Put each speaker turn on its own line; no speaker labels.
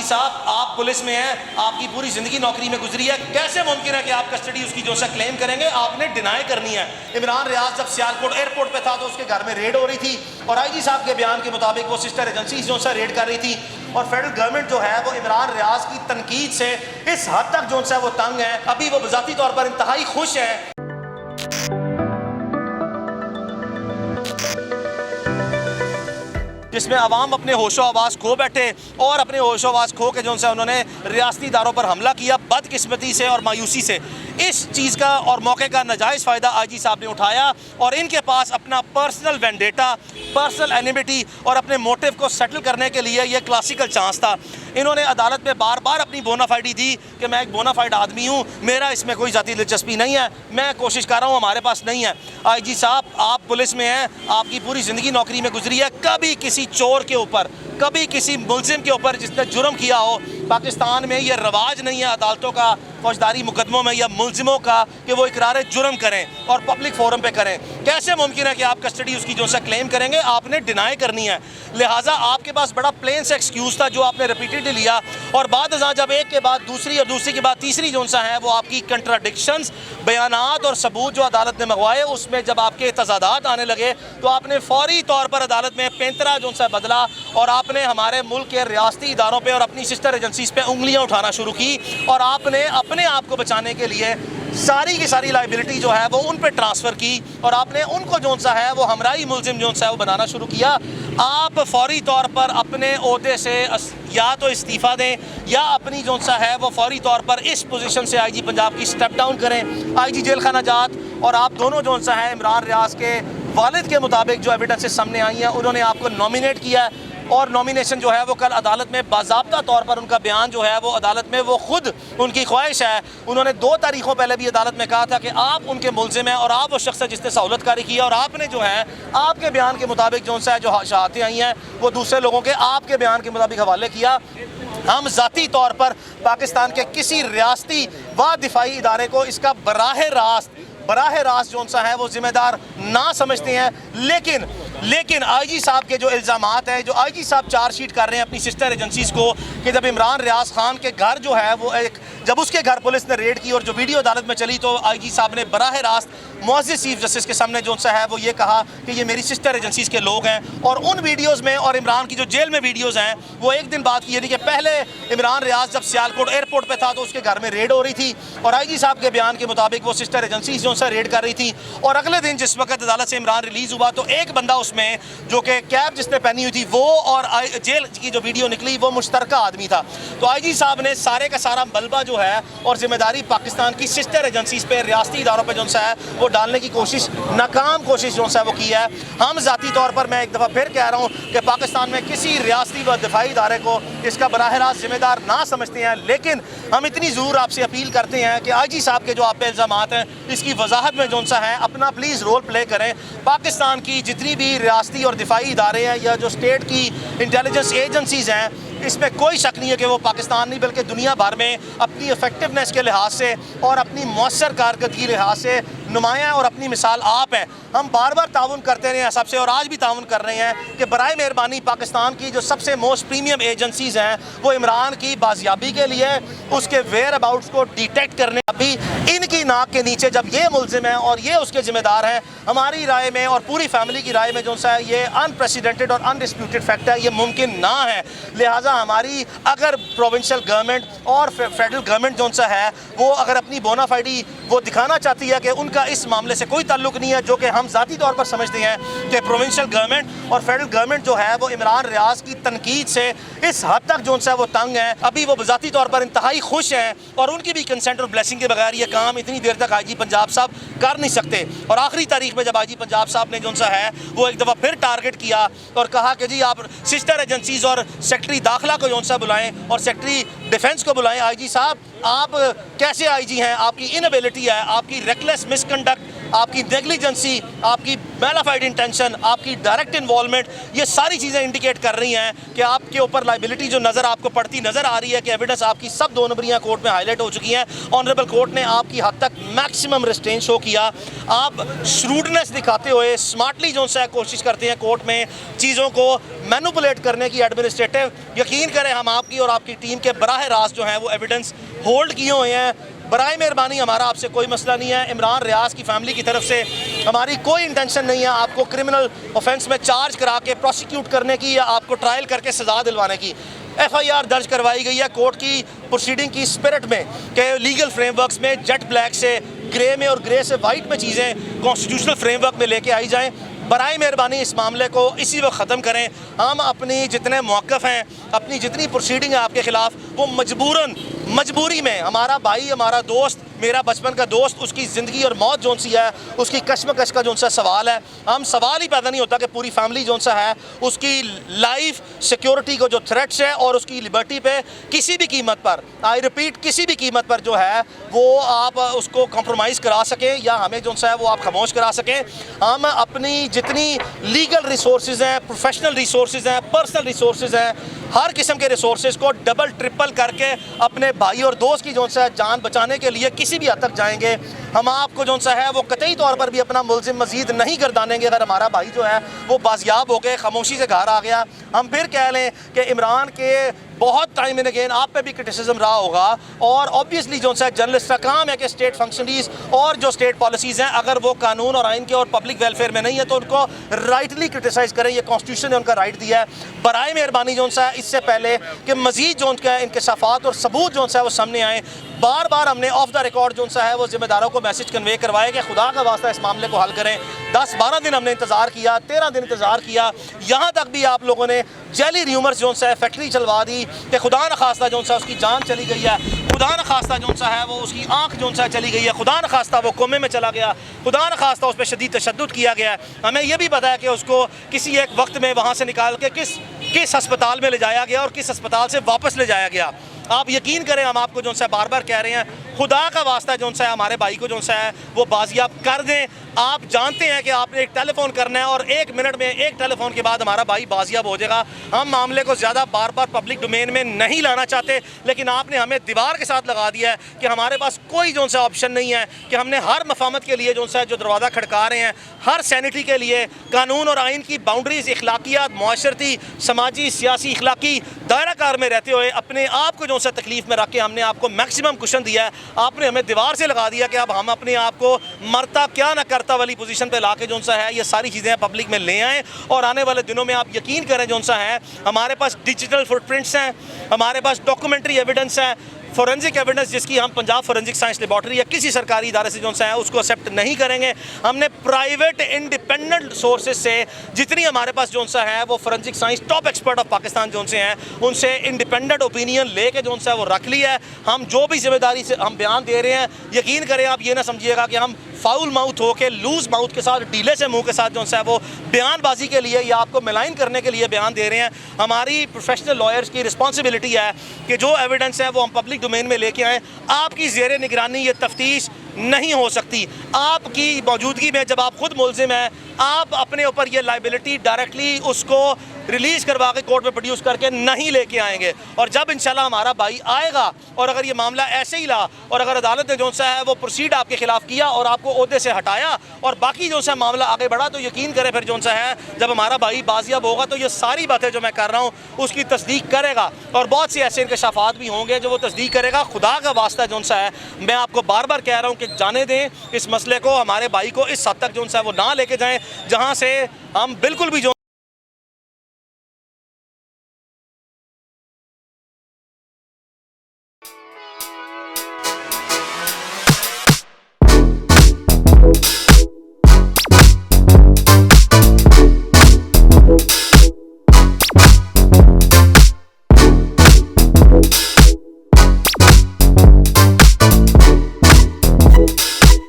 साहब, आप पुलिस में हैं, आपकी पूरी जिंदगी नौकरी में गुजरी है, कैसे मुमकिन है कि आप कस्टडी उसकी जो सा क्लेम करेंगे? आपने डिनाई करनी है। इमरान रियाज जब सियालकोट एयरपोर्ट पे था तो उसके घर में रेड हो रही थी और आईजी साहब के बयान के मुताबिक वो सिस्टर एजेंसी जो सा रेड कर रही थी और फेडरल गवर्नमेंट जो है वो इमरान रियाज की तनकीद से इस हद तक जो सा वो तंग है, अभी वो बजाती तौर पर इंतहाई खुश है। जिसमें अवाम अपने होशो आवाज़ खो बैठे और अपने होशो आवाज़ खो के जो सा उन्होंने रियासती इदारों पर हमला किया। बदकिस्मती से और मायूसी से इस चीज़ का और मौके का नाजायज़ फ़ायदा आईजी साहब ने उठाया और इनके पास अपना पर्सनल वेंडेटा, पर्सनल एनिमिटी और अपने मोटिव को सेटल करने के लिए ये क्लासिकल चांस था। इन्होंने अदालत में बार बार अपनी बोनाफाइडी दी कि मैं एक बोनाफाइड आदमी हूँ, मेरा इसमें कोई ज़ाती दिलचस्पी नहीं है, मैं कोशिश कर रहा हूँ, हमारे पास नहीं है। आईजी साहब, आप पुलिस में हैं, आपकी पूरी ज़िंदगी नौकरी में गुजरी है, कभी किसी चोर के ऊपर, कभी किसी मुलजिम के ऊपर जिसने जुर्म किया हो, पाकिस्तान में ये रवाज नहीं है अदालतों का, फौजदारी मुकदमों में या मुलजिमों का, कि वो इकरार जुर्म करें और पब्लिक फोरम पे करें। कैसे मुमकिन है कि आप कस्टडी उसकी जो सा क्लेम करेंगे? आपने डिनाई करनी है। लिहाजा आपके पास बड़ा प्लेन सा एक्सक्यूज़ था जो आपने रिपीटेडली लिया और बाद जब एक के बाद दूसरी और दूसरी के बाद तीसरी जो सा है वो आपकी कंट्राडिक्शंस, बयानात और सबूत जो अदालत ने मंगवाए उसमें जब आपके तजादात आने लगे तो आपने फौरी तौर पर अदालत में पैंतरा जो सा बदला और आपने हमारे मुल्क के रियासती इदारों पर और अपनी सिस्टर एजेंसीज पे उंगलियां उठाना शुरू की और आपने अपने आप को बचाने के लिए सारी की सारी लाइबिलिटी जो है वो उन पे ट्रांसफ़र की और आपने उनको जो सा है वो हमराही मुलजिम जो सा है वो बनाना शुरू किया। आप फौरी तौर पर अपने ओहदे से या तो इस्तीफ़ा दें या अपनी जो सा है वो फौरी तौर पर इस पोजीशन से आईजी पंजाब की स्टेप डाउन करें। आईजी जेल खाना जात और आप दोनों जो सा है इमरान रियाज के वालिद के मुताबिक जो एविडेंसेस सामने आई हैं उन्होंने आपको नॉमिनेट किया है और नॉमिनेशन जो है वो कल अदालत में बाज़ाब्ता तौर पर उनका बयान जो है वो अदालत में वो खुद उनकी ख्वाहिश है। उन्होंने 2 तारीखों पहले भी अदालत में कहा था कि आप उनके मुलजिम हैं और आप वो शख्स है जिसने सहूलतकारी की और आपने जो है आपके बयान के मुताबिक जो सा जो शहादतें आई हैं वो दूसरे लोगों के आपके बयान के मुताबिक हवाले किया। हम ज़ाती तौर पर पाकिस्तान के किसी रियासती व दिफाई इदारे को इसका बराह रास्त जो सा है वो ज़िम्मेदार ना समझते हैं। लेकिन आईजी साहब के जो इल्ज़ामात हैं, जो आईजी साहब चार्जशीट कर रहे हैं अपनी सिस्टर एजेंसीज़ को कि जब इमरान रियाज खान के घर जो है वो जब उसके घर पुलिस ने रेड की और जो वीडियो अदालत में चली तो आईजी साहब ने बराह रास्त मुअज़्ज़िज़ चीफ जस्टिस के सामने जो सा है वो ये कहा कि ये मेरी सिस्टर एजेंसीज़ के लोग हैं और उन वीडियोज़ में और इमरान की जो जेल में वीडियोज़ हैं वो एक दिन बाद की, यानी कि पहले इमरान रियाज जब सियालकोट एयरपोर्ट पर था तो उसके घर में रेड हो रही थी और आईजी साहब के बयान के मुताबिक वो सिस्टर एजेंसीज़ जो सा रेड कर रही थी और अगले दिन जिस वक्त अदालत से इमरान रिलीज़ हुआ तो एक बंदा उसमें जो कि कैब जिसने पहनी हुई थी वो और जेल की जो वीडियो निकली वो मुश्तरका आदमी था। तो आईजी साहब ने सारे का सारा मलबा जो है और जिम्मेदारी पाकिस्तान की सिस्टर एजेंसीज पे, रियासती इदारों पे जो सा है वो डालने की कोशिश, नाकाम कोशिश जो सा है वो की है। हम ज़ाती तौर पर मैं एक दफ़ा फिर कह रहा हूँ कि पाकिस्तान में किसी रियासती व दिफाई इदारे को इसका बराह रास्त जिम्मेदार ना समझते हैं, लेकिन हम इतनी ज़रूर आपसे अपील करते हैं कि आईजी साहब के जो आप पे इल्ज़ामात हैं इसकी वजाहत में जो सा है अपना प्लीज़ रोल प्ले करें। पाकिस्तान की जितनी भी रियासती और दिफाई इदारे हैं या जो स्टेट की इंटेलिजेंस एजेंसीज़ हैं इसमें कोई शक नहीं है कि वो पाकिस्तान नहीं बल्कि दुनिया भर में अपनी इफेक्टिवनेस के लिहाज से और अपनी मौसर कारकर्दगी के लिहाज से नुमायाँ और अपनी मिसाल आप हैं। हम बार बार ताउन करते रहे हैं सबसे और आज भी ताउन कर रहे हैं कि बराए मेहरबानी पाकिस्तान की जो सबसे मोस्ट प्रीमियम एजेंसीज़ हैं वो इमरान की बाजियाबी के लिए, उसके वेयर अबाउट्स को डिटेक्ट करने, अभी इनकी नाक के नीचे जब ये मुलजिम हैं और ये उसके ज़िम्मेदार हैं, हमारी राय में और पूरी फैमिली की राय में जो सा है ये अनप्रेसिडेंटेड और अनडिस्प्यूटेड फैक्ट है, ये मुमकिन ना है। लिहाजा हमारी अगर प्रोविंशियल गवर्नमेंट और फेडरल गवर्नमेंट जो सा है वो अगर अपनी बोनाफाइडी वो दिखाना चाहती है कि उनका इस मामले से कोई ताल्लुक नहीं है, जो कि हम ज़ाती तौर पर समझते हैं कि प्रोविंशियल गवर्नमेंट और फेडरल गवर्नमेंट जो है वो इमरान रियाज की तनकीद से इस हद तक जो सा है वो तंग है, अभी वो ज़ाती तौर पर इंतहाई खुश हैं और उनकी भी कंसेंट और ब्लेसिंग के बगैर ये काम इतनी देर तक आईजी पंजाब साहब कर नहीं सकते। और आखिरी तारीख में जब आईजी पंजाब साहब ने जो सा है वो एक दफ़ा फिर टारगेट किया और कहा कि जी आप सिस्टर एजेंसीज़ और सेक्रेटरी दाखिला को जो सा बुलाएं और सेक्रेटरी डिफेंस को बुलाएं। आईजी साहब, आप कैसे आईजी हैं? आपकी इनएबिलिटी है, आपकी रेकलेस मिसकंडक्ट आपकी नेग्लिजेंसी, आपकी मैलाफाइड इंटेंशन, आपकी डायरेक्ट इन्वॉल्वमेंट, ये सारी चीज़ें इंडिकेट कर रही हैं कि आपके ऊपर लाइबिलिटी जो आपको पड़ती नज़र आ रही है कि एविडेंस आपकी सब 2 नंबरियाँ कोर्ट में हाईलाइट हो चुकी हैं। ऑनरेबल कोर्ट ने आपकी हद तक मैक्सिमम रिस्ट्रेंट शो किया। आप श्रूडनेस दिखाते हुए स्मार्टली जो है कोशिश करते हैं कोर्ट में चीज़ों को मैनिपुलेट करने की एडमिनिस्ट्रेटिव। यकीन करें हम आपकी और आपकी टीम के बराह रास्त जो है वो एविडेंस होल्ड किए हुए हैं। बराए मेहरबानी हमारा आपसे कोई मसला नहीं है। इमरान रियाज की फैमिली की तरफ से हमारी कोई इंटेंशन नहीं है आपको क्रिमिनल ऑफेंस में चार्ज करा के प्रोसिक्यूट करने की या आपको ट्रायल करके सज़ा दिलवाने की। FIR दर्ज करवाई गई है कोर्ट की प्रोसीडिंग की स्पिरिट में कि लीगल फ्रेमवर्क्स में जेट ब्लैक से ग्रे में और ग्रे से वाइट में चीज़ें कॉन्स्टिट्यूशनल फ्रेमवर्क में लेके आई जाएँ। बराए मेहरबानी इस मामले को इसी वक्त ख़त्म करें। हम अपनी जितने मौक़िफ़ हैं, अपनी जितनी प्रोसीडिंग है आपके ख़िलाफ़, वो मजबूरी में हमारा भाई, हमारा दोस्त, मेरा बचपन का दोस्त, उसकी ज़िंदगी और मौत जोन सी है, उसकी कश्मकश का जोन सा सवाल है। हम सवाल ही पैदा नहीं होता कि पूरी फैमिली जोन सा है उसकी लाइफ सिक्योरिटी को जो थ्रेट्स है और उसकी लिबर्टी पे किसी भी कीमत पर, आई रिपीट, किसी भी कीमत पर जो है वो आप उसको कॉम्प्रोमाइज़ करा सकें या हमें जोन सा है वो आप खामोश करा सकें। हम अपनी जितनी लीगल रिसोर्सेज हैं, प्रोफेशनल रिसोर्सेज हैं, पर्सनल रिसोर्सेज हैं, हर किस्म के रिसोर्सेज को डबल ट्रिपल करके अपने भाई और दोस्त की जो सा जान बचाने के लिए किसी भी हद तक जाएंगे। हम आपको जो सा है वो कतई तौर पर भी अपना मुलजिम मजीद नहीं गर्दानेंगे। अगर हमारा भाई जो है वो बाजियाब होकर खामोशी से घर आ गया, हम फिर कह लें कि इमरान के बहुत टाइम एंड अगेन आप पे भी क्रिटिसिज्म रहा होगा और ऑब्वियसली जो सा जर्नलिस्ट का काम है कि स्टेट फंक्शनरीज और जो स्टेट पॉलिसीज़ हैं अगर वो कानून और आइन के और पब्लिक वेलफेयर में नहीं है तो उनको राइटली क्रिटिसाइज़ करें। ये कॉन्स्टिट्यूशन ने उनका राइट दिया है। बराए मेहरबानी जो सा इससे पहले कि मज़ीद जो उनका इंकशाफात और सबूत जो सा वो सामने आए, बार बार हमने ऑफ द रिकॉर्ड जो सा है वो ज़िम्मेदारों को मैसेज कन्वे करवाया कि खुदा का वास्ता इस मामले को हल करें। 10-12 दिन हमने इंतज़ार किया, 13 दिन इंतज़ार किया, यहाँ तक भी आप लोगों ने जैली र्यूमर्स जो सा है फैक्ट्री चलवा दी कि खुदा न खास्ता जो सा उसकी जान चली गई है, खुदा न खास्ता जो सा है वो उसकी आँख जो सा चली गई है, खुदा न खास्ता वो कोमे में चला गया, खुदा न खास्ता उस पर शदीद तशद्दुद किया गया है। हमें यह भी पता है कि उसको किसी एक वक्त में वहाँ से निकाल के किस अस्पताल में ले जाया गया और किस अस्पताल से वापस ले जाया गया। आप यकीन करें हम आपको जो सा बार बार कह रहे हैं, खुदा का वास्ता जो सा है हमारे भाई को जो सा है वो बाजियाब कर दें। आप जानते हैं कि आपने एक टेलीफोन करना है और 1 मिनट में एक टेलीफोन के बाद हमारा भाई बाजियाब हो जाएगा। हम मामले को ज़्यादा बार बार पब्लिक डोमेन में नहीं लाना चाहते, लेकिन आपने हमें दीवार के साथ लगा दिया है कि हमारे पास कोई जो सा ऑप्शन नहीं है कि हमने हर मफामत के लिए जो सा जो दरवाज़ा खड़का रहे हैं, हर सैनिटी के लिए कानून और आइन की बाउंड्रीज, इखलाकियात, माशरती, समाजी, सियासी, इखलाकी दायरा कार में रहते हुए अपने आप को जो सा तकलीफ़ में रख के हमने आपको मैक्सिमम कुशन दिया है। आपने हमें दीवार से लगा दिया कि अब हम अपने आप को मरता क्या ना करता वाली पोजीशन पे लाके जो सा है ये सारी चीज़ें पब्लिक में ले आएँ। और आने वाले दिनों में आप यकीन करें जो सा है हमारे पास डिजिटल फुटप्रिंट्स हैं, हमारे पास डॉक्यूमेंट्री एविडेंस है, फोरेंसिक एविडेंस जिसकी हम पंजाब फोरेंसिक साइंस लेबॉर्ट्री या किसी सरकारी इदारे से जो सा है उसको एक्सेप्ट नहीं करेंगे। हमने प्राइवेट इंडिपेंडेंट सोर्सेज से जितनी हमारे पास जो सा है वो forensic science top expert of Pakistan जो से हैं उनसे इंडिपेंडेंट ओपिनियन लेके जो सा है वो रख लिया है। हम जो भी जिम्मेदारी से हम बयान दे रहे हैं, यकीन करें आप ये ना समझिएगा कि हम फाउल माउथ हो के लूज माउथ के साथ ढीले से मुंह के साथ जो है वो बयानबाजी के लिए या आपको मिलाइन करने के लिए बयान दे रहे हैं। हमारी प्रोफेशनल लॉयर्स की रिस्पॉन्सिबिलिटी है कि जो एविडेंस है वो हम पब्लिक डोमेन में लेके आएँ। आपकी ज़ेरे निगरानी ये तफ्तीश नहीं हो सकती। आपकी मौजूदगी में जब आप खुद मुलजिम हैं, आप अपने ऊपर ये लाइबिलिटी डायरेक्टली उसको रिलीज़ करवा के कोर्ट में प्रोड्यूस करके नहीं लेके आएंगे। और जब इंशाल्लाह हमारा भाई आएगा और अगर ये मामला ऐसे ही रहा और अगर अदालत ने जो सा है वो प्रोसीड आपके खिलाफ किया और आपको ओहदे से हटाया और बाकी जो सा मामला आगे बढ़ा, तो यकीन करें फिर जो सा है जब हमारा भाई बाजियाब होगा तो ये सारी बातें जो मैं कर रहा हूँ उसकी तस्दीक करेगा और बहुत से ऐसे इंकशाफात भी होंगे जो वो तस्दीक करेगा। खुदा का वास्ता जो सा है मैं आपको बार बार कह रहा हूँ कि जाने दें इस मसले को, हमारे भाई को इस हद तक जो सा है वो ना लेके जाएँ जहाँ से हम बिल्कुल भी जो